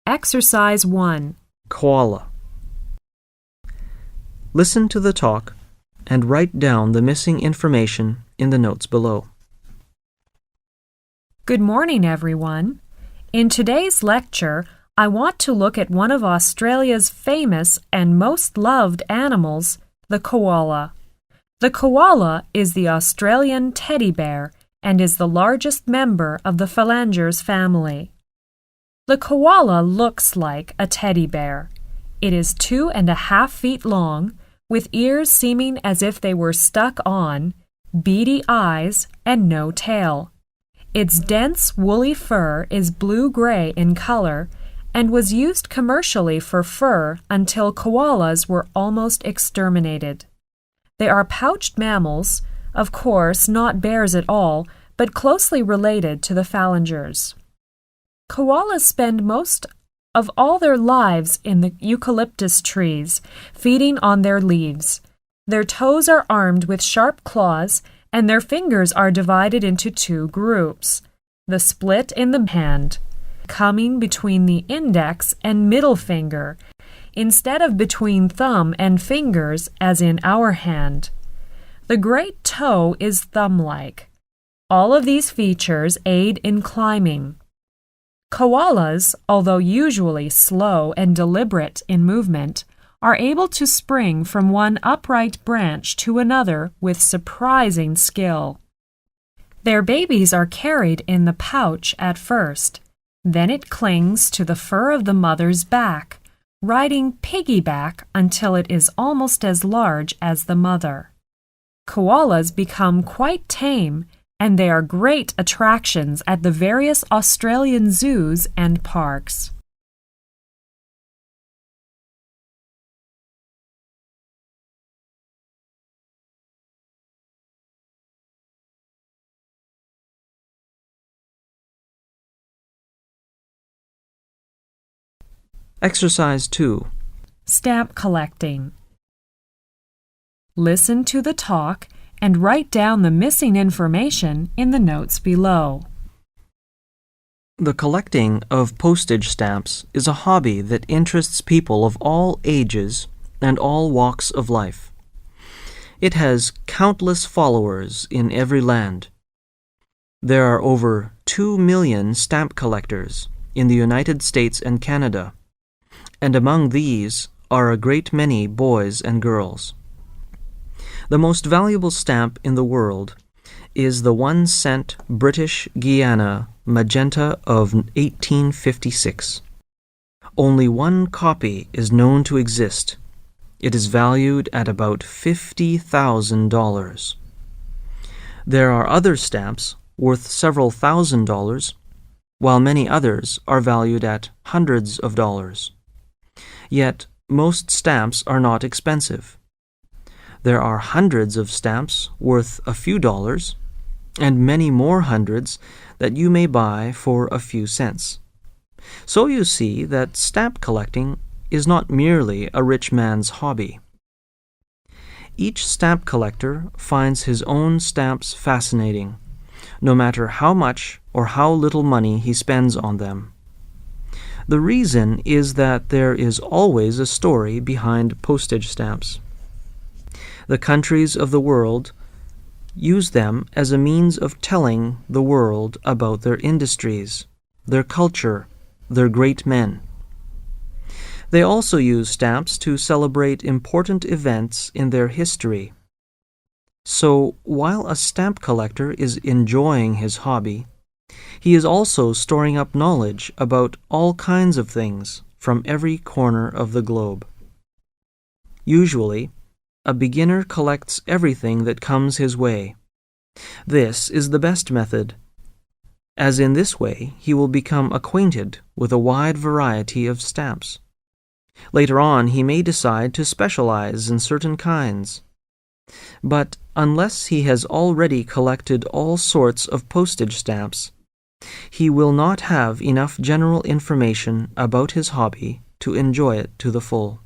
Exercise 1. Koala. Listen to the talk and write down the missing information in the notes below. Good morning, everyone. In today's lecture, I want to look at one of Australia's famous and most loved animals, the koala. The koala is the Australian teddy bear and is the largest member of the phalangers family. The koala looks like a teddy bear. It is 2.5 feet long, with ears seeming as if they were stuck on, beady eyes, and no tail. Its dense, woolly fur is blue-gray in color and was used commercially for fur until koalas were almost exterminated. They are pouched mammals, of course not bears at all, but closely related to the phalangers. Koalas spend most of all their lives in the eucalyptus trees, feeding on their leaves. Their toes are armed with sharp claws, and their fingers are divided into 2 groups. The split in the hand, coming between the index and middle finger, instead of between thumb and fingers as in our hand. The great toe is thumb-like. All of these features aid in climbing. Koalas, although usually slow and deliberate in movement, are able to spring from one upright branch to another with surprising skill. Their babies are carried in the pouch at first. Then it clings to the fur of the mother's back, riding piggyback until it is almost as large as the mother. Koalas become quite tame, and they are great attractions at the various Australian zoos and parks. Exercise 2. Stamp collecting. Listen to the talk and write down the missing information in the notes below. The collecting of postage stamps is a hobby that interests people of all ages and all walks of life. It has countless followers in every land. There are over 2 million stamp collectors in the United States and Canada, and among these are a great many boys and girls. The most valuable stamp in the world is the 1-cent British Guiana magenta of 1856. Only one copy is known to exist. It is valued at about $50,000. There are other stamps worth several $1,000s, while many others are valued at hundreds of dollars. Yet most stamps are not expensive. There are hundreds of stamps worth a few dollars, and many more hundreds that you may buy for a few cents. So you see that stamp collecting is not merely a rich man's hobby. Each stamp collector finds his own stamps fascinating, no matter how much or how little money he spends on them. The reason is that there is always a story behind postage stamps. The countries of the world use them as a means of telling the world about their industries, their culture, their great men. They also use stamps to celebrate important events in their history. So, while a stamp collector is enjoying his hobby, he is also storing up knowledge about all kinds of things from every corner of the globe. Usually, a beginner collects everything that comes his way. This is the best method, as in this way he will become acquainted with a wide variety of stamps. Later on, he may decide to specialize in certain kinds. But unless he has already collected all sorts of postage stamps, he will not have enough general information about his hobby to enjoy it to the full.